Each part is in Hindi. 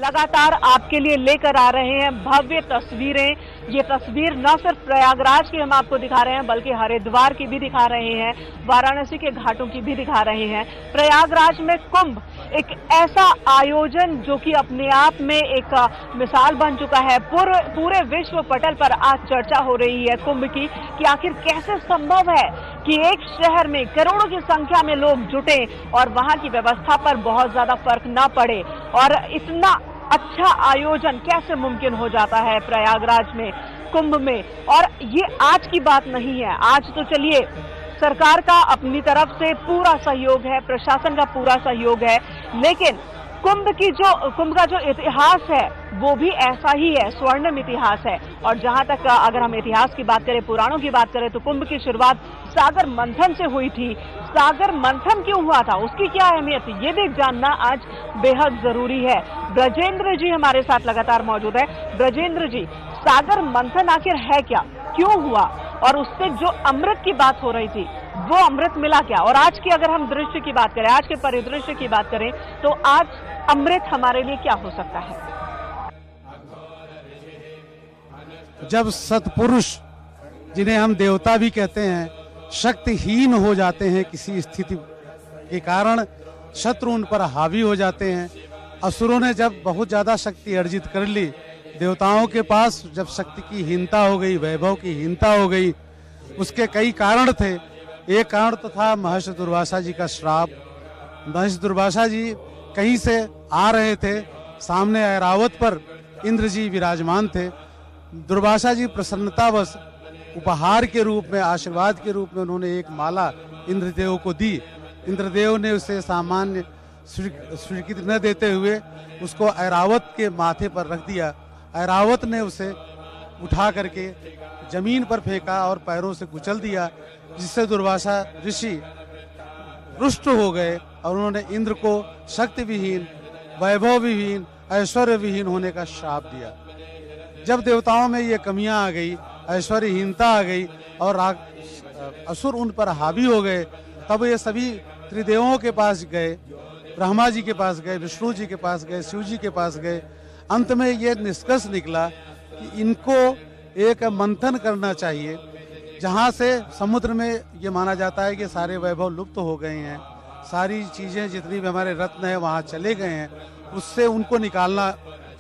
लगातार आपके लिए लेकर आ रहे हैं भव्य तस्वीरें। ये तस्वीर न सिर्फ प्रयागराज की हम आपको दिखा रहे हैं बल्कि हरिद्वार की भी दिखा रहे हैं, वाराणसी के घाटों की भी दिखा रहे हैं। प्रयागराज में कुंभ एक ऐसा आयोजन जो कि अपने आप में एक मिसाल बन चुका है। पूरे विश्व पटल पर आज चर्चा हो रही है कुंभ की कि आखिर कैसे संभव है कि एक शहर में करोड़ों की संख्या में लोग जुटे और वहां की व्यवस्था पर बहुत ज्यादा फर्क ना पड़े, और इतना अच्छा आयोजन कैसे मुमकिन हो जाता है प्रयागराज में कुंभ में। और ये आज की बात नहीं है, आज तो चलिए सरकार का अपनी तरफ से पूरा सहयोग है, प्रशासन का पूरा सहयोग है, लेकिन कुंभ का जो इतिहास है वो भी ऐसा ही है, स्वर्णिम इतिहास है। और जहां तक अगर हम इतिहास की बात करें, पुराणों की बात करें, तो कुंभ की शुरुआत सागर मंथन से हुई थी। सागर मंथन क्यों हुआ था, उसकी क्या अहमियत, ये भी जानना आज बेहद जरूरी है। ब्रजेंद्र जी हमारे साथ लगातार मौजूद है। ब्रजेंद्र जी, सागर मंथन आखिर है क्या, क्यों हुआ, और उससे जो अमृत की बात हो रही थी वो अमृत मिला क्या? और आज की अगर हम दृश्य की बात करें, आज के परिदृश्य की बात करें, तो आज अमृत हमारे लिए क्या हो सकता है? जब सत्पुरुष, जिन्हें हम देवता भी कहते हैं, शक्तिहीन हो जाते हैं किसी स्थिति के कारण, शत्रु उन पर हावी हो जाते हैं। असुरों ने जब बहुत ज्यादा शक्ति अर्जित कर ली, देवताओं के पास जब शक्ति की हीनता हो गई, वैभव की हीनता हो गई, उसके कई कारण थे। एक कारण तो था महर्षि दुर्वासा जी का श्राप। महर्षि दुर्वासा जी कहीं से आ रहे थे, सामने ऐरावत पर इंद्र जी विराजमान थे। दुर्वासा जी प्रसन्नतावश उपहार के रूप में, आशीर्वाद के रूप में उन्होंने एक माला इंद्रदेव को दी। इंद्रदेव ने उसे सामान्य स्वीकृति न देते हुए उसको ऐरावत के माथे पर रख दिया। ऐरावत ने उसे उठा करके जमीन पर फेंका और पैरों से कुचल दिया, जिससे दुर्वासा ऋषि रुष्ट हो गए और उन्होंने इंद्र को शक्ति विहीन, वैभव विहीन, ऐश्वर्य विहीन होने का श्राप दिया। जब देवताओं में ये कमियां आ गई, ऐश्वर्यहीनता आ गई और असुर उन पर हावी हो गए, तब ये सभी त्रिदेवों के पास गए, ब्रह्मा जी के पास गए, विष्णु जी के पास गए, शिव जी के पास गए। अंत में ये निष्कर्ष निकला कि इनको एक मंथन करना चाहिए, जहाँ से समुद्र में ये माना जाता है कि सारे वैभव लुप्त हो गए हैं, सारी चीजें जितनी भी हमारे रत्न है वहाँ चले गए हैं, उससे उनको निकालना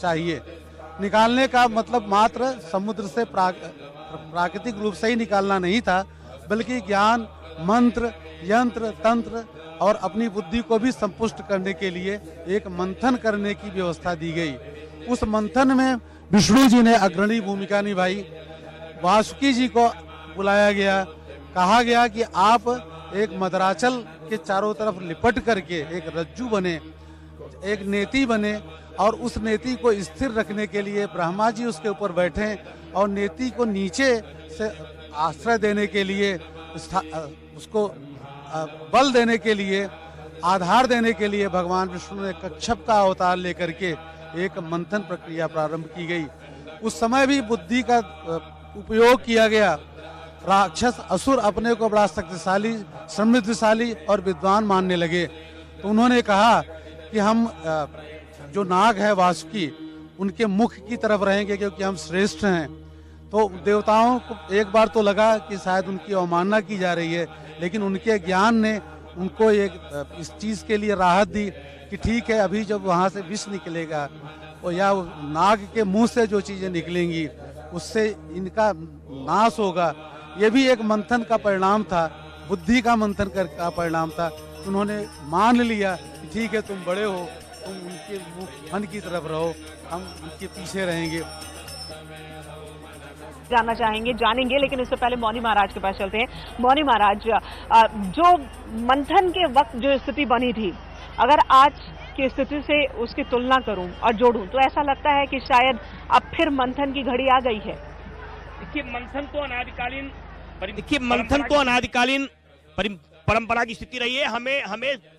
चाहिए। निकालने का मतलब मात्र समुद्र से प्राकृतिक रूप से ही निकालना नहीं था, बल्कि ज्ञान, मंत्र, यंत्र, तंत्र और अपनी बुद्धि को भी संपुष्ट करने के लिए एक मंथन करने की व्यवस्था दी गई। उस मंथन में विष्णु जी ने अग्रणी भूमिका निभाई। वासुकी जी को बुलाया गया, कहा गया कि आप एक मदराचल के चारों तरफ लिपट करके एक रज्जू बने, एक नेति बने, और उस नेति को स्थिर रखने के लिए ब्रह्मा जी उसके ऊपर बैठे और नेति को नीचे से आश्रय देने के लिए, उसको बल देने के लिए, आधार देने के लिए भगवान विष्णु ने कच्छप का अवतार लेकर के एक मंथन प्रक्रिया प्रारंभ की गई। उस समय भी बुद्धि का उपयोग किया गया। राक्षस असुर अपने को बड़ा शक्तिशाली, समृद्धशाली और विद्वान मानने लगे, तो उन्होंने कहा कि हम जो नाग है वासुकी, उनके मुख की तरफ रहेंगे क्योंकि हम श्रेष्ठ हैं। तो देवताओं को एक बार तो लगा कि शायद उनकी अवमानना की जा रही है, लेकिन उनके ज्ञान ने उनको एक इस चीज के लिए राहत दी कि ठीक है, अभी जब वहां से विष निकलेगा और या नाग के मुंह से जो चीजें निकलेंगी उससे इनका नाश होगा। ये भी एक मंथन का परिणाम था, बुद्धि का मंथन का परिणाम था। उन्होंने मान लिया कि ठीक है, तुम बड़े हो, तुम उनके मन की तरफ रहो, हम उनके पीछे रहेंगे। जानना चाहेंगे, जानेंगे, लेकिन इससे पहले मौनी महाराज के पास चलते हैं। मौनी महाराज, जो मंथन के वक्त जो स्थिति बनी थी, अगर आज की स्थिति से उसकी तुलना करूं और जोड़ूं तो ऐसा लगता है कि शायद अब फिर मंथन की घड़ी आ गई है। देखिए, मंथन तो अनादिकालीन परंपरा की स्थिति रही है। हमें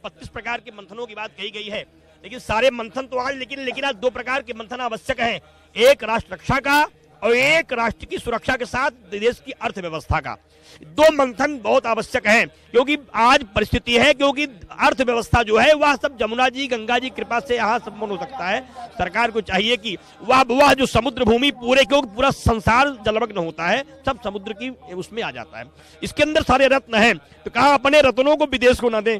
25 प्रकार के मंथनों की बात कही गई है, लेकिन सारे मंथन तो आज लेकिन आज 2 प्रकार के मंथन आवश्यक हैं। एक राष्ट्र रक्षा का और एक राष्ट्र की सुरक्षा के साथ देश की अर्थव्यवस्था का। दो मंथन बहुत आवश्यक है, क्योंकि आज परिस्थिति है, क्योंकि अर्थव्यवस्था जो है वह सब जमुना जी गंगा जी कृपा से यहाँ संपन्न हो सकता है। सरकार को चाहिए कि वह जो समुद्र भूमि पूरे, क्योंकि पूरा संसार जलमग्न होता है, सब समुद्र की उसमें आ जाता है, इसके अंदर सारे रत्न हैं, तो कहा अपने रत्नों को विदेश को न दें।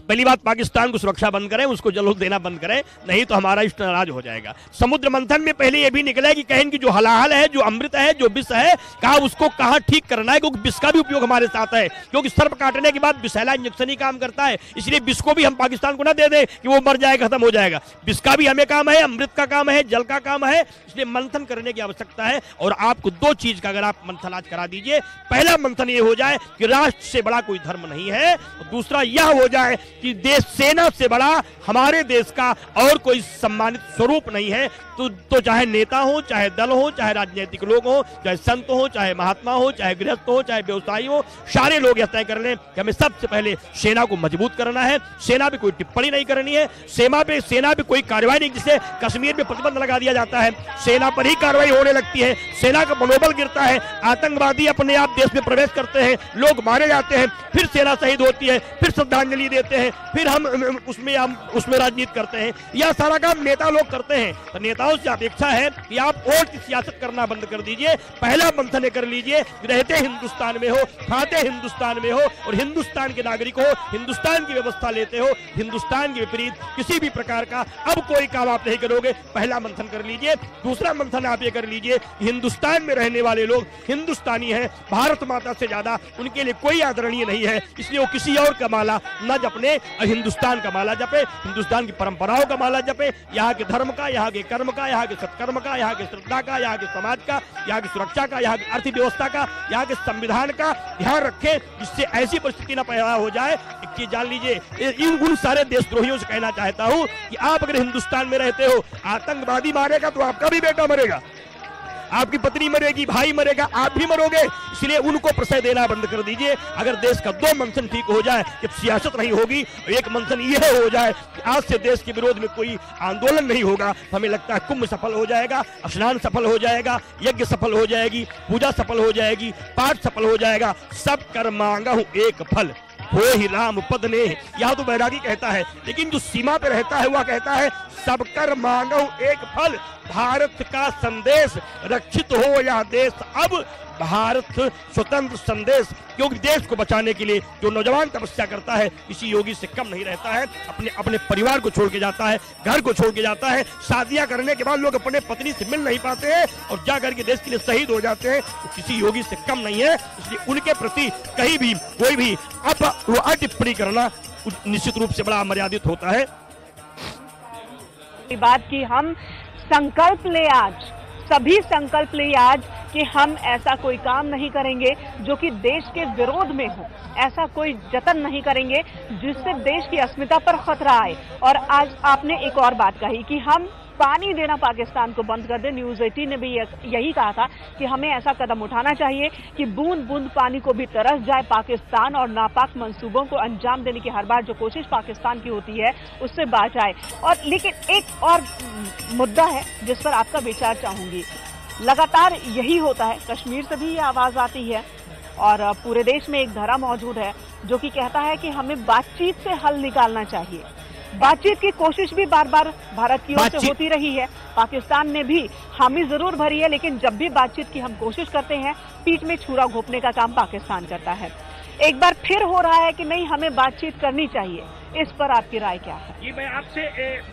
पहली बात, पाकिस्तान को सुरक्षा बंद करें, उसको जल देना बंद करें, नहीं तो हमारा इष्ट नाराज हो जाएगा। समुद्र मंथन में पहले यह भी निकला कि कहें कि जो हलाहल है, जो अमृत है, जो विष है, कहा उसको कहाँ ठीक करना है, क्योंकि विष का भी उपयोग हमारे साथ है, क्योंकि सर्प काटने के बाद विषैला इंजेक्शन ही काम करता है, इसलिए विष को भी हम पाकिस्तान को ना दे दें कि वो मर जाएगा, खत्म हो जाएगा। विष का भी हमें काम है, अमृत का काम है, जल का काम है, इसलिए मंथन करने की आवश्यकता है। और आपको दो चीज का अगर आप मंथन आज करा दीजिए, पहला मंथन ये हो जाए कि राष्ट्र से बड़ा कोई धर्म नहीं है, और दूसरा यह हो जाए कि देश सेना से बड़ा हमारे देश का और कोई सम्मानित स्वरूप नहीं है। तो चाहे नेता हो, चाहे दल हो, चाहे राजनीतिक लोग हो, चाहे संत हो, चाहे महात्मा हो, चाहे गृहस्थ हो, चाहे व्यवसायी हो, सारे लोग यह तय कर लें कि हमें सबसे पहले सेना को मजबूत करना है, सेना पे कोई टिप्पणी नहीं करनी है, सेना पे कोई कार्रवाई नहीं। जिसे कश्मीर में प्रतिबंध लगा दिया जाता है, सेना पर ही कार्रवाई होने लगती है, सेना का मनोबल गिरता है, आतंकवादी अपने आप देश में प्रवेश करते हैं, लोग मारे जाते हैं, फिर सेना शहीद होती है, फिर श्रद्धांजलि देते हैं, फिर हम उसमें राजनीति करते हैं। यह सारा काम नेता लोग करते हैं। तो नेताओं से अपेक्षा है कि आप वोट की सियासत करना बंद कर दीजिए, पहला मंथन कर लीजिए, रहते हिंदुस्तान में हो, खाते हिंदुस्तान में हो, और हिंदुस्तान के नागरिक हो, हिंदुस्तान की व्यवस्था लेते हो, हिंदुस्तान के विपरीत किसी भी प्रकार का अब कोई काम आप नहीं करोगे, पहला मंथन कर लीजिए। दूसरा मंथन आप ये कर लीजिए, हिंदुस्तान में रहने वाले लोग हिंदुस्तानी हैं, भारत माता से ज्यादा उनके लिए कोई आदरणीय नहीं है, इसलिए वो किसी और का माला न जपने, हिंदुस्तान का माला जपे, हिंदुस्तान की परंपराओं का माला जपे, यहाँ के धर्म का, यहाँ के कर्म का, यहाँ के सत्कर्म का, यहाँ के श्रद्धा का, यहाँ के समाज का, यहाँ की सुरक्षा का, यहाँ की अर्थव्यवस्था का, यहाँ के संविधान का ध्यान रखें, जिससे ऐसी परिस्थिति न पैदा हो जाए। एक चीज जान लीजिए, उन सारे देशद्रोहियों से कहना चाहता हूं कि आप अगर हिंदुस्तान में रहते हो, आतंकवादी मारेगा तो आपका भी बेटा मरेगा, आपकी पत्नी मरेगी, भाई मरेगा, आप भी मरोगे, इसलिए उनको प्रश्रय देना बंद कर दीजिए। अगर देश का दो मंथन ठीक हो जाए कि सियासत नहीं होगी, एक मंथन यह हो जाए कि आज से देश के विरोध में कोई आंदोलन नहीं होगा, तो हमें लगता है कुंभ सफल हो जाएगा, स्नान सफल हो जाएगा, यज्ञ सफल हो जाएगी, पूजा सफल हो जाएगी, पाठ सफल हो जाएगा। सब कर मांगा हूं एक फल, हो ही राम पद ने, यह तो बैरागी कहता है, लेकिन जो सीमा पे रहता है वह कहता है सब कर मांगो एक फल, भारत का संदेश रक्षित हो यह देश, अब भारत स्वतंत्र संदेश। क्योंकि देश को बचाने के लिए जो नौजवान तपस्या करता है किसी योगी से कम नहीं रहता है, अपने परिवार को छोड़ के जाता है, घर को छोड़ के जाता है, शादियां करने के बाद लोग अपने पत्नी से मिल नहीं पाते हैं और जा करके देश के लिए शहीद हो जाते हैं, तो किसी योगी से कम नहीं है। इसलिए उनके प्रति कहीं भी कोई भी टिप्पणी करना निश्चित रूप से बड़ा अमर्यादित होता है। बात की हम संकल्प ले आज, सभी संकल्प ले आज कि हम ऐसा कोई काम नहीं करेंगे जो कि देश के विरोध में हो, ऐसा कोई जतन नहीं करेंगे जिससे देश की अस्मिता पर खतरा आए। और आज आपने एक और बात कही कि हम पानी देना पाकिस्तान को बंद कर दे। न्यूज़ 18 ने भी यही कहा था कि हमें ऐसा कदम उठाना चाहिए कि बूंद बूंद पानी को भी तरस जाए पाकिस्तान, और नापाक मंसूबों को अंजाम देने की हर बार जो कोशिश पाकिस्तान की होती है उससे बाज आए। और लेकिन एक और मुद्दा है जिस पर आपका विचार चाहूंगी, लगातार यही होता है, कश्मीर से भी ये आवाज आती है और पूरे देश में एक धारा मौजूद है जो कि कहता है कि हमें बातचीत से हल निकालना चाहिए। बातचीत की कोशिश भी बार बार भारत की ओर से होती रही है, पाकिस्तान ने भी हामी जरूर भरी है, लेकिन जब भी बातचीत की हम कोशिश करते हैं पीठ में छुरा घोंपने का काम पाकिस्तान करता है। एक बार फिर हो रहा है कि नहीं, हमें बातचीत करनी चाहिए, इस पर आपकी राय क्या है? ये मैं आपसे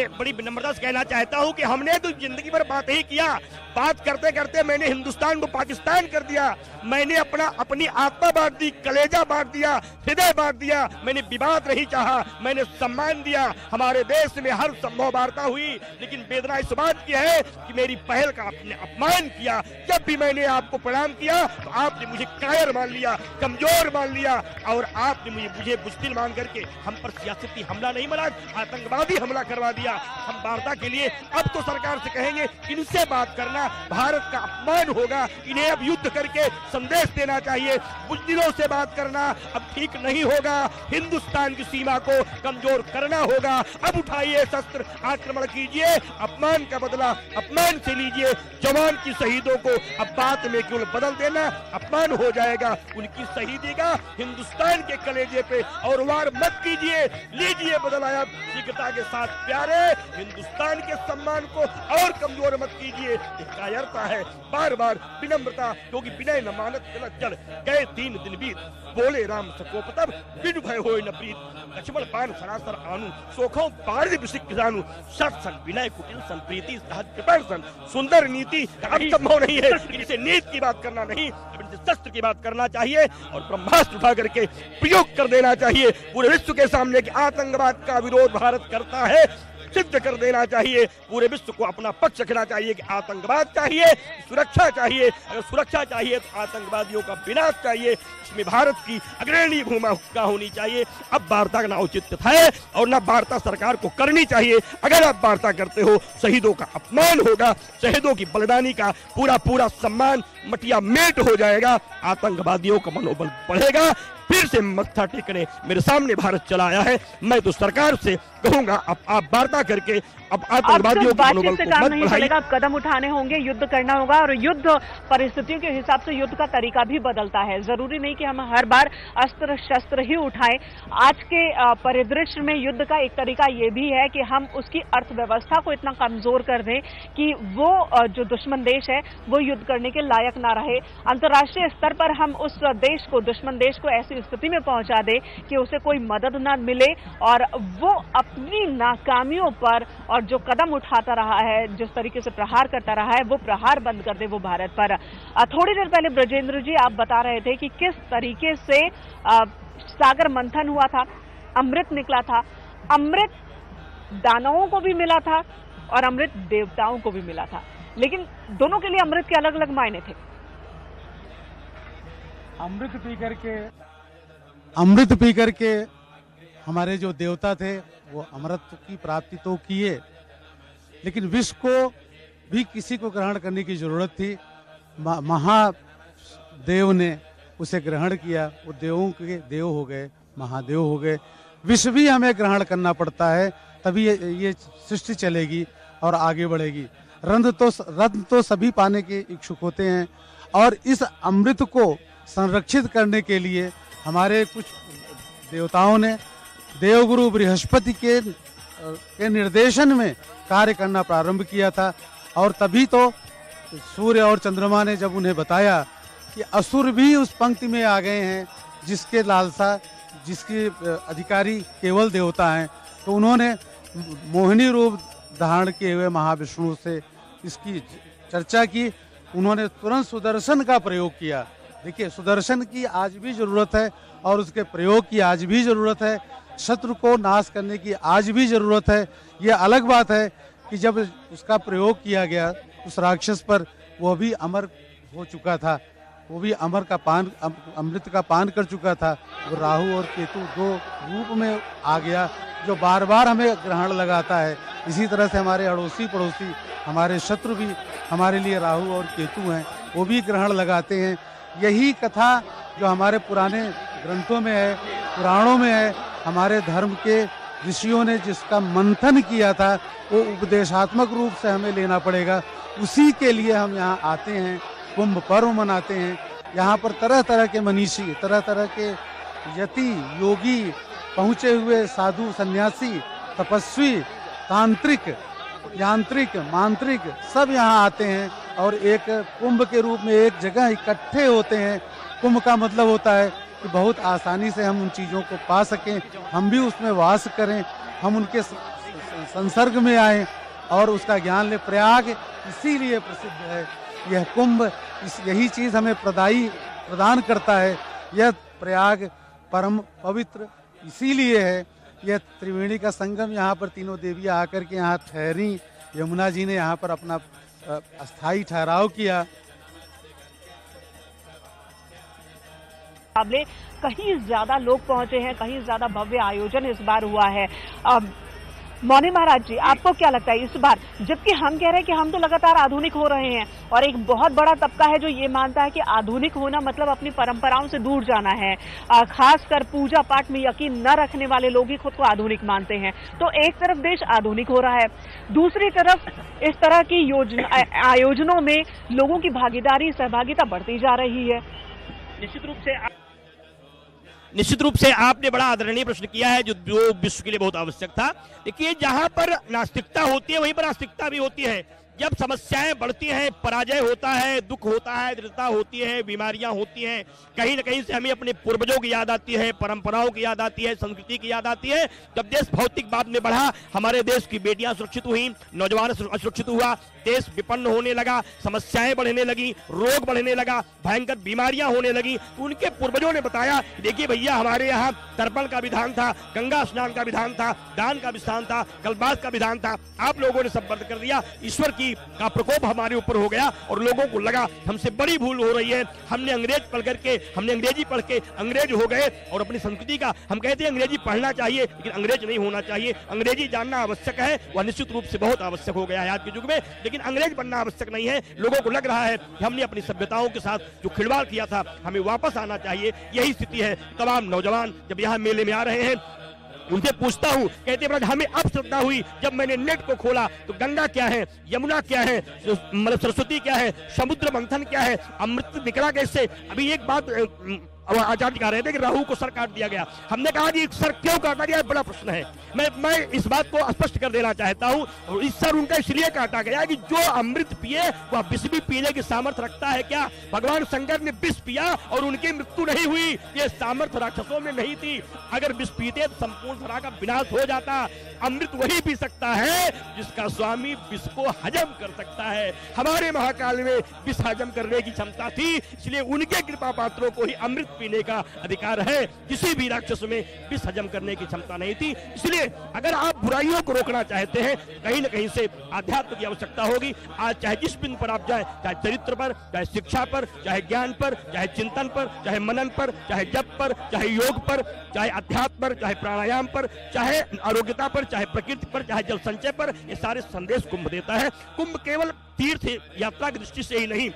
बड़ी विनम्रता से कहना चाहता हूं कि हमने तो जिंदगी भर बात ही किया, बात करते करते मैंने हिंदुस्तान को पाकिस्तान कर दिया, मैंने अपनी आत्मा बांट दी, कलेजा बांट दिया, हृदय बांट दिया, मैंने विवाद नहीं चाहा, मैंने सम्मान दिया। हमारे देश में हर संभव वार्ता हुई, लेकिन वेदना इस बात की है कि मेरी पहल का आपने अपमान किया। जब भी मैंने आपको प्रणाम किया तो आपने मुझे कायर मान लिया, कमजोर मान लिया, और आपने मुझे बुज़दिल मान करके हम पर सियासती हमला नहीं मारा, आतंकवादी हमला करवा दिया। हम वार्ता के लिए अब तो सरकार से कहेंगे इनसे बात करना होगा, भारत का अपमान होगा। इन्हें अब युद्ध करके संदेश देना चाहिए, बुज़दिलों से बात करना अब ठीक नहीं होगा। हिंदुस्तान की सीमा को कमजोर करना होगा। अब उठाइए शस्त्र, आक्रमण कीजिए, अपमान का बदला अपमान से लीजिए। जवान की शहीदों को अब बात में केवल बदल देना अपमान हो जाएगा। उनकी शहीदी का हिंदुस्तान के कलेजे पे और वार मत कीजिए, लीजिए बदलाया शीघ्रता के साथ। प्यारे, हिंदुस्तान के सम्मान को और कमजोर मत कीजिए। कायरता है, बार बार विनम्रता, क्योंकि विनय न मानत गलत जड़, गए 3 दिन बीत, बोले राम सकोप तब, बिन भय होय न प्रीत। लक्ष्मण पान सरासर आनु, सोखों बारिद बिसिक जानू, सत सन विनय कुटिल सन प्रीति सहज कृपण सन। सुंदर नीति अब संभव नहीं है, इसे नीति की बात करना नहीं, शस्त्र की बात करना चाहिए और ब्रह्मास्त्र उठा करके प्रयोग कर देना चाहिए। पूरे विश्व के सामने कि आतंकवाद का विरोध भारत करता है, सिद्ध कर देना चाहिए। पूरे विश्व को अपना पक्ष रखना चाहिए कि आतंकवाद चाहिए, सुरक्षा चाहिए। अगर सुरक्षा चाहिए तो आतंकवादियों का विनाश चाहिए। इसमें भारत की अग्रणी भूमिका होनी चाहिए। अब वार्ता का ना औचित्य है और ना वार्ता सरकार को करनी चाहिए। अगर आप वार्ता करते हो, शहीदों का अपमान होगा, शहीदों की बलिदानी का पूरा सम्मान मटिया मेट हो जाएगा। आतंकवादियों का मनोबल बढ़ेगा। फिर से मत्था टेकने मेरे सामने भारत चला आया है। मैं तो सरकार से कहूंगा अब आप वार्ता करके अब आतंकवादियों के मनोबल को मत बढ़ाइए। अब कदम उठाने होंगे, युद्ध करना होगा और युद्ध परिस्थितियों के हिसाब से युद्ध का तरीका भी बदलता है। जरूरी नहीं कि हम हर बार अस्त्र शस्त्र ही उठाएं। आज के परिदृश्य में युद्ध का एक तरीका ये भी है कि हम उसकी अर्थव्यवस्था को इतना कमजोर कर दें कि वो जो दुश्मन देश है वो युद्ध करने के लायक ना रहे। अंतर्राष्ट्रीय स्तर पर हम उस देश को, दुश्मन देश को ऐसी स्थिति में पहुंचा दे कि उसे कोई मदद न मिले और वो अपनी नाकामियों पर और जो कदम उठाता रहा है, जिस तरीके से प्रहार करता रहा है, वो प्रहार बंद कर दे वो भारत पर। थोड़ी देर पहले ब्रजेंद्र जी आप बता रहे थे कि किस तरीके से सागर मंथन हुआ था, अमृत निकला था। अमृत दानवों को भी मिला था और अमृत देवताओं को भी मिला था, लेकिन दोनों के लिए अमृत के अलग अलग मायने थे। अमृत पी करके हमारे जो देवता थे वो अमृत की प्राप्ति तो किए, लेकिन विष को भी किसी को ग्रहण करने की जरूरत थी। महादेव ने उसे ग्रहण किया, वो देवों के देव हो गए, महादेव हो गए। विष भी हमें ग्रहण करना पड़ता है, तभी ये सृष्टि चलेगी और आगे बढ़ेगी। रत्न तो सभी पाने के इच्छुक होते हैं और इस अमृत को संरक्षित करने के लिए हमारे कुछ देवताओं ने देवगुरु बृहस्पति के निर्देशन में कार्य करना प्रारंभ किया था। और तभी तो सूर्य और चंद्रमा ने जब उन्हें बताया कि असुर भी उस पंक्ति में आ गए हैं जिसके लालसा, जिसके अधिकारी केवल देवता हैं, तो उन्होंने मोहिनी रूप धारण किए हुए महाविष्णु से इसकी चर्चा की। उन्होंने तुरंत सुदर्शन का प्रयोग किया। देखिए, सुदर्शन की आज भी जरूरत है और उसके प्रयोग की आज भी जरूरत है। शत्रु को नाश करने की आज भी जरूरत है। ये अलग बात है कि जब उसका प्रयोग किया गया उस राक्षस पर, वो भी अमर हो चुका था, वो भी अमृत का पान कर चुका था। वो राहु और केतु 2 रूप में आ गया जो बार बार हमें ग्रहण लगाता है। इसी तरह से हमारे अड़ोसी पड़ोसी, हमारे शत्रु भी हमारे लिए राहु और केतु हैं, वो भी ग्रहण लगाते हैं। यही कथा जो हमारे पुराने ग्रंथों में है, पुराणों में है, हमारे धर्म के ऋषियों ने जिसका मंथन किया था, वो उपदेशात्मक रूप से हमें लेना पड़ेगा। उसी के लिए हम यहाँ आते हैं, कुंभ पर्व मनाते हैं। यहाँ पर तरह तरह के मनीषी, तरह तरह के यति, योगी, पहुँचे हुए साधु, सन्यासी, तपस्वी, तांत्रिक, यांत्रिक, मांत्रिक सब यहाँ आते हैं और एक कुंभ के रूप में एक जगह इकट्ठे होते हैं। कुंभ का मतलब होता है कि बहुत आसानी से हम उन चीज़ों को पा सकें, हम भी उसमें वास करें, हम उनके संसर्ग में आएं और उसका ज्ञान ले। प्रयाग इसीलिए प्रसिद्ध है। यह कुंभ यही चीज़ हमें प्रदान करता है। यह प्रयाग परम पवित्र इसीलिए है। यह त्रिवेणी का संगम, यहाँ पर तीनों देवियाँ आकर के यहाँ ठहरी। यमुना जी ने यहाँ पर अपना अस्थाई ठहराव किया। कहीं ज्यादा लोग पहुंचे हैं, कहीं ज्यादा भव्य आयोजन इस बार हुआ है। मौनी महाराज जी, आपको क्या लगता है इस बार, जबकि हम कह रहे हैं कि हम तो लगातार आधुनिक हो रहे हैं और एक बहुत बड़ा तबका है जो ये मानता है कि आधुनिक होना मतलब अपनी परंपराओं से दूर जाना है, खासकर पूजा पाठ में यकीन न रखने वाले लोग ही खुद को आधुनिक मानते हैं। तो एक तरफ देश आधुनिक हो रहा है, दूसरी तरफ इस तरह की आयोजनों में लोगों की भागीदारी, सहभागिता बढ़ती जा रही है। निश्चित रूप से आपने बड़ा आदरणीय प्रश्न किया है जो विश्व के लिए बहुत आवश्यक था। देखिए, जहां पर नास्तिकता होती है वहीं पर आस्तिकता भी होती है। जब समस्याएं बढ़ती हैं, पराजय होता है, दुख होता है, दृढ़ता होती है, बीमारियां होती हैं, कहीं न कहीं से हमें अपने पूर्वजों की याद आती है, परंपराओं की याद आती है, संस्कृति की याद आती है। जब देश भौतिकवाद में बढ़ा, हमारे देश की बेटियां सुरक्षित हुई, नौजवान असुरक्षित हुआ, देश विपन्न होने लगा, समस्याएं बढ़ने लगी, रोग बढ़ने लगा, भयंकर बीमारियां होने लगी, तो उनके पूर्वजों ने बताया, देखिए भैया, हमारे यहाँ तर्पण का विधान था, गंगा स्नान का विधान था, दान का विधान था, कल्पवास का विधान था, आप लोगों ने सब बंद कर दिया। ईश्वर का प्रकोप हमारे ऊपर हो गया और लोगों को लगा हमसे बड़ी भूल हो रही है। हमने अंग्रेजी पढ़ के अंग्रेज हो गए और अपनी संस्कृति का, हम कहते हैं अंग्रेजी पढ़ना चाहिए लेकिन अंग्रेज नहीं होना चाहिए। अंग्रेजी जानना आवश्यक है, वह निश्चित रूप से बहुत आवश्यक हो गया है आज के युग में, लेकिन अंग्रेज बनना आवश्यक नहीं है। लोगों को लग रहा है कि हमने अपनी सभ्यताओं के साथ जो खिलवाड़ किया था हमें वापस आना चाहिए। यही स्थिति है। तमाम नौजवान जब यहाँ मेले में आ रहे हैं, उनसे पूछता हूँ, कहते हैं हमें अब श्रद्धा हुई जब मैंने नेट को खोला तो गंगा क्या है, यमुना क्या है, मतलब सरस्वती क्या है, समुद्र मंथन क्या है, अमृत निकला कैसे। अभी एक बात आचार्य कह रहे थे कि राहु को सर काट दिया गया। हमने कहा कि सर क्यों काटा गया, बड़ा प्रश्न है। मैं इस बात को स्पष्ट कर देना चाहता हूँ। और इस सर उनका इसलिए काटा गया कि जो अमृत पिए वह विष भी पीने की सामर्थ्य रखता है क्या? भगवान शंकर ने विष पिया और उनकी मृत्यु नहीं हुई, ये सामर्थ्य राक्षसों में नहीं थी। अगर विष पीते तो संपूर्ण धरा का विनाश हो जाता। अमृत वही पी सकता है जिसका स्वामी विष को हजम कर सकता है। हमारे महाकाल में विष हजम करने की क्षमता थी, इसलिए उनके कृपा पात्रों को ही अमृत पीने का अधिकार है। किसी भी राक्षस में विष हजम करने की क्षमता नहीं थी। इसलिए अगर आप बुराइयों को रोकना चाहते हैं, कहीं न कहीं से आध्यात्म की आवश्यकता होगी। आज चाहे जिस बिंदु पर आप जाए, चाहे चरित्र पर, चाहे शिक्षा पर, चाहे ज्ञान पर, चाहे चिंतन पर, चाहे मनन पर, चाहे जप पर, चाहे योग पर, चाहे अध्यात्म पर, चाहे प्राणायाम पर, चाहे आरोग्यता पर, चाहे प्रकृति पर, चाहे जल संचय पर, ये सारे संदेश कुंभ देता है। कुंभ केवल तीर्थ यात्रा की दृष्टि से ही नहीं,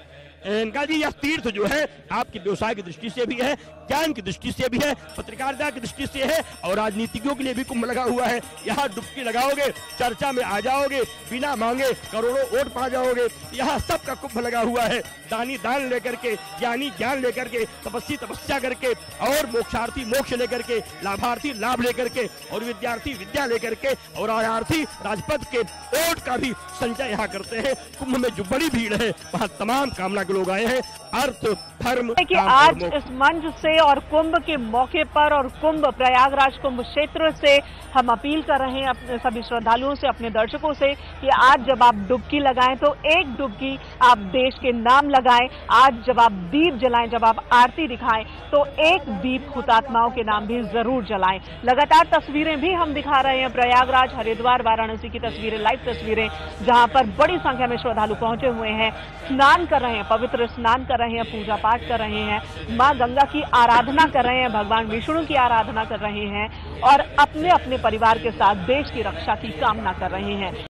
इनका जी यह तीर्थ जो है आपके व्यवसाय की दृष्टि से भी है, ज्ञान की दृष्टि से भी है, पत्रकारिता की दृष्टि से है और राजनीतिज्ञों के लिए भी कुंभ लगा हुआ है। यहाँ डुबकी लगाओगे, चर्चा में आ जाओगे, बिना मांगे करोड़ों वोट पा जाओगे। यहाँ सबका कुंभ लगा हुआ है। दानी दान लेकर के, ज्ञानी ज्ञान लेकर के, तपस्वी तपस्या करके और मोक्षार्थी मोक्ष लेकर के, लाभार्थी लाभ लेकर के और विद्यार्थी विद्या लेकर के और आयार्थी राजपद के वोट का भी संचय यहाँ करते हैं। कुंभ में जो बड़ी भीड़ है वहाँ तमाम कामना के लोग आए हैं। अर्थ, धर्म कि आज इस मंच से और कुंभ के मौके पर और कुंभ प्रयागराज कुंभ क्षेत्र से हम अपील कर रहे हैं अपने सभी श्रद्धालुओं से, अपने दर्शकों से कि आज जब आप डुबकी लगाएं तो एक डुबकी आप देश के नाम लगाएं। आज जब आप दीप जलाएं, जब आप आरती दिखाएं तो एक दीप हुतात्माओं के नाम भी जरूर जलाएं। लगातार तस्वीरें भी हम दिखा रहे हैं, प्रयागराज, हरिद्वार, वाराणसी की तस्वीरें, लाइव तस्वीरें, जहां पर बड़ी संख्या में श्रद्धालु पहुंचे हुए हैं, स्नान कर रहे हैं, पवित्र स्नान कर रहे हैं, पूजा पाठ कर रहे हैं, मां गंगा की आराधना कर रहे हैं, भगवान विष्णु की आराधना कर रहे हैं और अपने अपने परिवार के साथ देश की रक्षा की कामना कर रहे हैं।